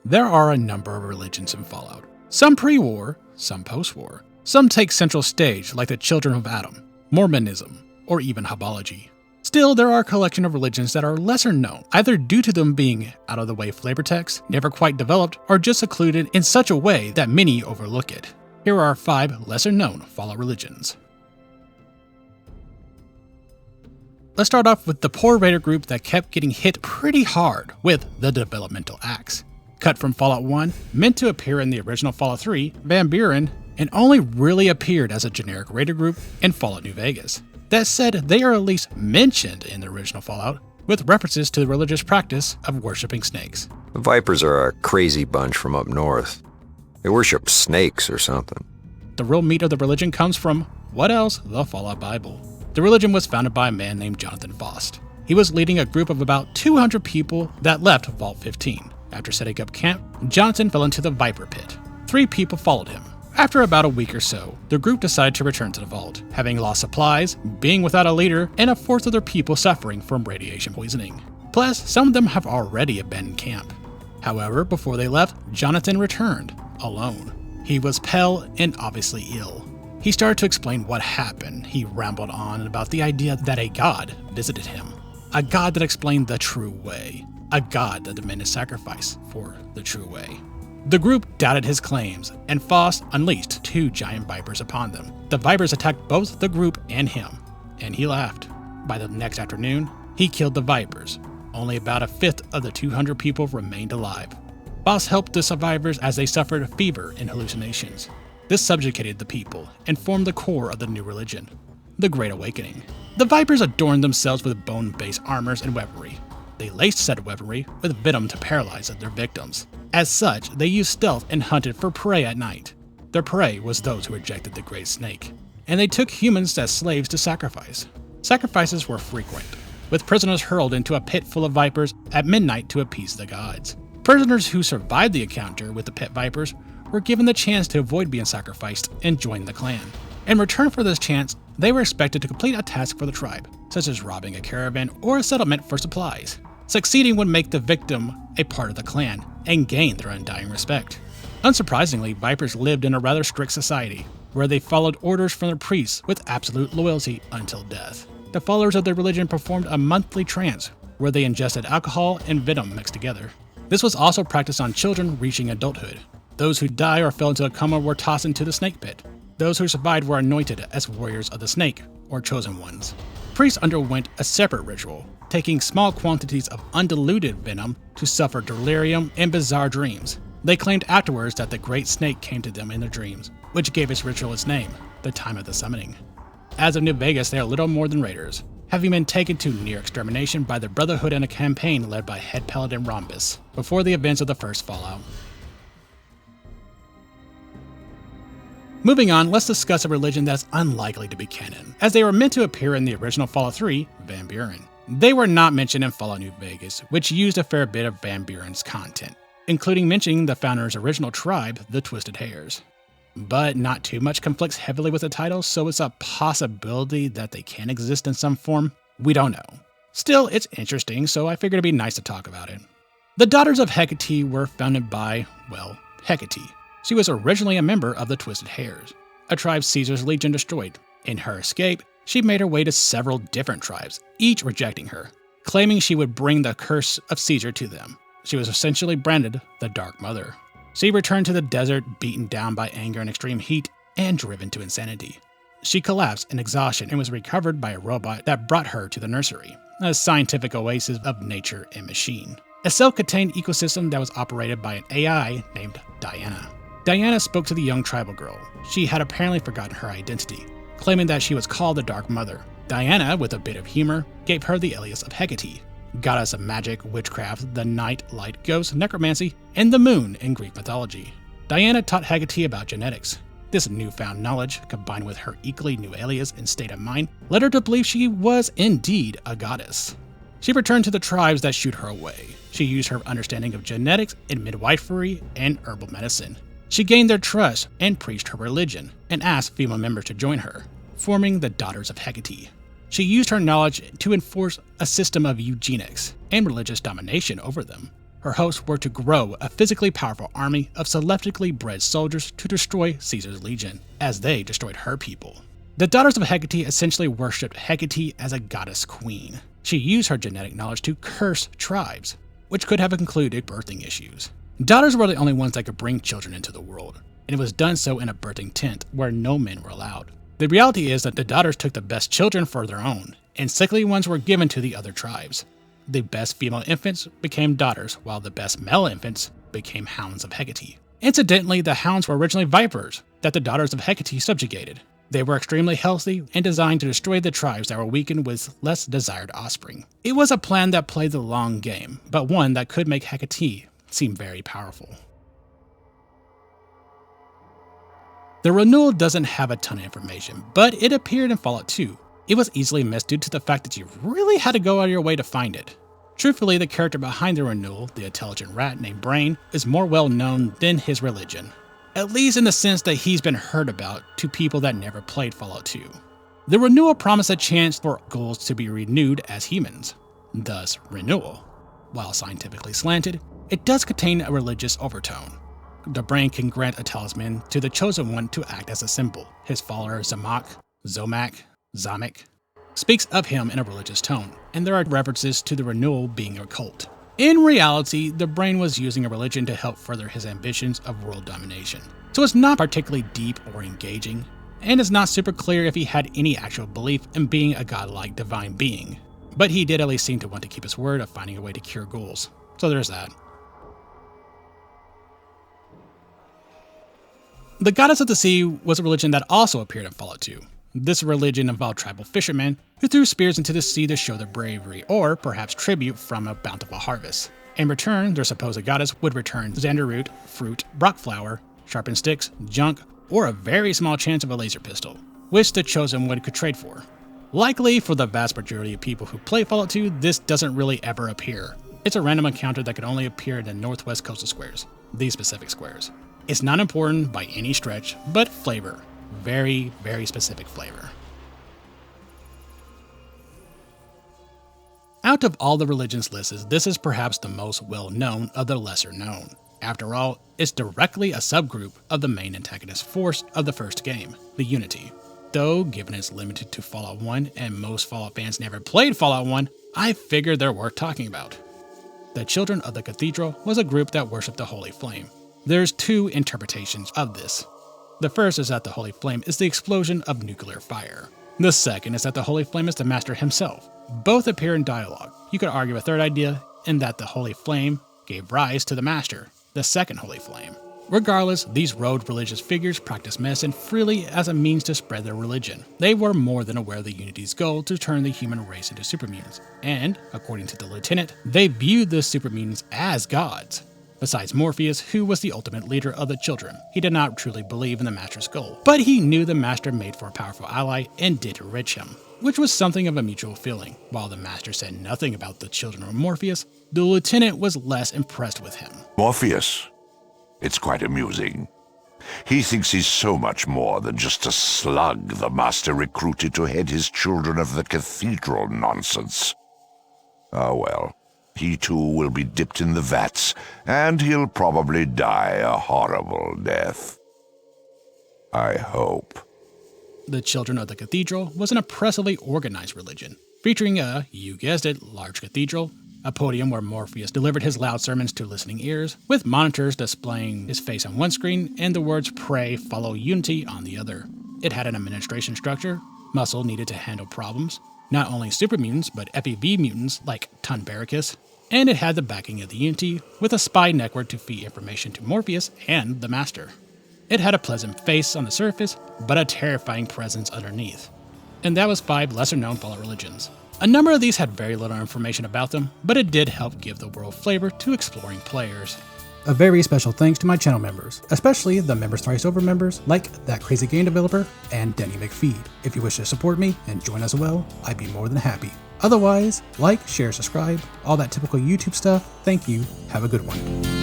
There are a number of religions in Fallout. Some pre-war, some post-war. Some take central stage, like the Children of Adam, Mormonism, or even Hybology. Still, there are a collection of religions that are lesser known, either due to them being out-of-the-way flavor text, never quite developed, or just secluded in such a way that many overlook it. Here are 5 lesser-known Fallout religions. Let's start off with the poor raider group that kept getting hit pretty hard with the Developmental Axe. Cut from Fallout 1, meant to appear in the original Fallout 3, Van Buren, and only really appeared as a generic raider group in Fallout New Vegas. That said, they are at least mentioned in the original Fallout, with references to the religious practice of worshipping snakes. The Vipers are a crazy bunch from up north. They worship snakes or something. The real meat of the religion comes from, what else? The Fallout Bible. The religion was founded by a man named Jonathan Faust. He was leading a group of about 200 people that left Vault 15. After setting up camp, Jonathan fell into the Viper Pit. 3 people followed him. After about a week or so, the group decided to return to the vault, having lost supplies, being without a leader, and a fourth of their people suffering from radiation poisoning. Plus, some of them have already abandoned camp. However, before they left, Jonathan returned, alone. He was pale and obviously ill. He started to explain what happened. He rambled on about the idea that a god visited him. A god that explained the true way. A god that demanded sacrifice for the true way. The group doubted his claims, and Faust unleashed 2 giant vipers upon them. The vipers attacked both the group and him, and he laughed. By the next afternoon, he killed the vipers. Only about a fifth of the 200 people remained alive. Faust helped the survivors as they suffered fever and hallucinations. This subjugated the people and formed the core of the new religion, the Great Awakening. The vipers adorned themselves with bone-based armors and weaponry. They laced said weaponry with venom to paralyze their victims. As such, they used stealth and hunted for prey at night. Their prey was those who rejected the Great Snake, and they took humans as slaves to sacrifice. Sacrifices were frequent, with prisoners hurled into a pit full of vipers at midnight to appease the gods. Prisoners who survived the encounter with the pit vipers were given the chance to avoid being sacrificed and join the clan. In return for this chance, they were expected to complete a task for the tribe, such as robbing a caravan or a settlement for supplies. Succeeding would make the victim a part of the clan and gain their undying respect. Unsurprisingly, Vipers lived in a rather strict society, where they followed orders from their priests with absolute loyalty until death. The followers of their religion performed a monthly trance, where they ingested alcohol and venom mixed together. This was also practiced on children reaching adulthood. Those who died or fell into a coma were tossed into the snake pit. Those who survived were anointed as warriors of the snake, or chosen ones. Priests underwent a separate ritual, taking small quantities of undiluted venom to suffer delirium and bizarre dreams. They claimed afterwards that the great snake came to them in their dreams, which gave its ritual its name, the time of the summoning. As of New Vegas, they are little more than raiders, having been taken to near extermination by the Brotherhood in a campaign led by head paladin Rhombus, before the events of the first Fallout. Moving on, let's discuss a religion that's unlikely to be canon, as they were meant to appear in the original Fallout 3, Van Buren. They were not mentioned in Fallout New Vegas, which used a fair bit of Van Buren's content, including mentioning the founder's original tribe, the Twisted Hares. But not too much conflicts heavily with the title, so it's a possibility that they can exist in some form. We don't know. Still, it's interesting, so I figured it'd be nice to talk about it. The Daughters of Hecate were founded by, well, Hecate. She was originally a member of the Twisted Hares, a tribe Caesar's legion destroyed. In her escape, she made her way to several different tribes, each rejecting her, claiming she would bring the curse of Caesar to them. She was essentially branded the Dark Mother. She returned to the desert, beaten down by anger and extreme heat, and driven to insanity. She collapsed in exhaustion and was recovered by a robot that brought her to the nursery, a scientific oasis of nature and machine. A self-contained ecosystem that was operated by an AI named Diana. Diana spoke to the young tribal girl. She had apparently forgotten her identity, claiming that she was called the Dark Mother. Diana, with a bit of humor, gave her the alias of Hecate, goddess of magic, witchcraft, the night, light, ghost, necromancy, and the moon in Greek mythology. Diana taught Hecate about genetics. This newfound knowledge, combined with her equally new alias and state of mind, led her to believe she was indeed a goddess. She returned to the tribes that shooed her away. She used her understanding of genetics and midwifery and herbal medicine. She gained their trust and preached her religion, and asked female members to join her, forming the Daughters of Hecate. She used her knowledge to enforce a system of eugenics and religious domination over them. Her hopes were to grow a physically powerful army of selectively bred soldiers to destroy Caesar's legion, as they destroyed her people. The Daughters of Hecate essentially worshipped Hecate as a goddess queen. She used her genetic knowledge to curse tribes, which could have included birthing issues. Daughters were the only ones that could bring children into the world, and it was done so in a birthing tent where no men were allowed. The reality is that the daughters took the best children for their own, and sickly ones were given to the other tribes. The best female infants became daughters, while the best male infants became hounds of Hecate. Incidentally, the hounds were originally vipers that the Daughters of Hecate subjugated. They were extremely healthy and designed to destroy the tribes that were weakened with less desired offspring. It was a plan that played the long game, but one that could make Hecate seem very powerful. The Renewal doesn't have a ton of information, but it appeared in Fallout 2. It was easily missed due to the fact that you really had to go out of your way to find it. Truthfully, the character behind the Renewal, the intelligent rat named Brain, is more well known than his religion. At least in the sense that he's been heard about to people that never played Fallout 2. The Renewal promised a chance for ghouls to be renewed as humans, thus Renewal. While scientifically slanted, it does contain a religious overtone. The Brain can grant a talisman to the Chosen One to act as a symbol. His follower Zomak, speaks of him in a religious tone, and there are references to the Renewal being a cult. In reality, the Brain was using a religion to help further his ambitions of world domination. So it's not particularly deep or engaging, and it's not super clear if he had any actual belief in being a godlike divine being. But he did at least seem to want to keep his word of finding a way to cure ghouls. So there's that. The Goddess of the Sea was a religion that also appeared in Fallout 2. This religion involved tribal fishermen who threw spears into the sea to show their bravery or perhaps tribute from a bountiful harvest. In return, their supposed goddess would return Xanderroot, fruit, brockflower, sharpened sticks, junk, or a very small chance of a laser pistol, which the Chosen One could trade for. Likely, for the vast majority of people who play Fallout 2, this doesn't really ever appear. It's a random encounter that could only appear in the northwest coastal squares, these specific squares. It's not important by any stretch, but flavor. Very, very specific flavor. Out of all the religions listed, this is perhaps the most well-known of the lesser known. After all, it's directly a subgroup of the main antagonist force of the first game, the Unity. Though, given it's limited to Fallout 1 and most Fallout fans never played Fallout 1, I figured they're worth talking about. The Children of the Cathedral was a group that worshipped the Holy Flame. There's two interpretations of this. The first is that the Holy Flame is the explosion of nuclear fire. The second is that the Holy Flame is the Master himself. Both appear in dialogue. You could argue a third idea in that the Holy Flame gave rise to the Master, the second Holy Flame. Regardless, these robed religious figures practiced medicine freely as a means to spread their religion. They were more than aware of the Unity's goal to turn the human race into supermutants, and, according to the Lieutenant, they viewed the supermutants as gods. Besides Morpheus, who was the ultimate leader of the children, he did not truly believe in the Master's goal, but he knew the Master made for a powerful ally and did enrich him, which was something of a mutual feeling. While the Master said nothing about the children or Morpheus, the Lieutenant was less impressed with him. Morpheus? It's quite amusing. He thinks he's so much more than just a slug the Master recruited to head his Children of the Cathedral nonsense. Ah well. He too will be dipped in the vats, and he'll probably die a horrible death. I hope. The Children of the Cathedral was an oppressively organized religion, featuring a, you guessed it, large cathedral, a podium where Morpheus delivered his loud sermons to listening ears, with monitors displaying his face on one screen and the words "Pray, Follow, Unity" on the other. It had an administration structure, muscle needed to handle problems, not only super mutants, but FEV mutants like Tunbaricus, and it had the backing of the Unity, with a spy network to feed information to Morpheus and the Master. It had a pleasant face on the surface, but a terrifying presence underneath. And that was 5 lesser-known Fallout religions. A number of these had very little information about them, but it did help give the world flavor to exploring players. A very special thanks to my channel members, especially the Members Thrice Over members like That Crazy Game Developer and Denny McFeed. If you wish to support me and join us as well, I'd be more than happy. Otherwise, like, share, subscribe, all that typical YouTube stuff. Thank you. Have a good one.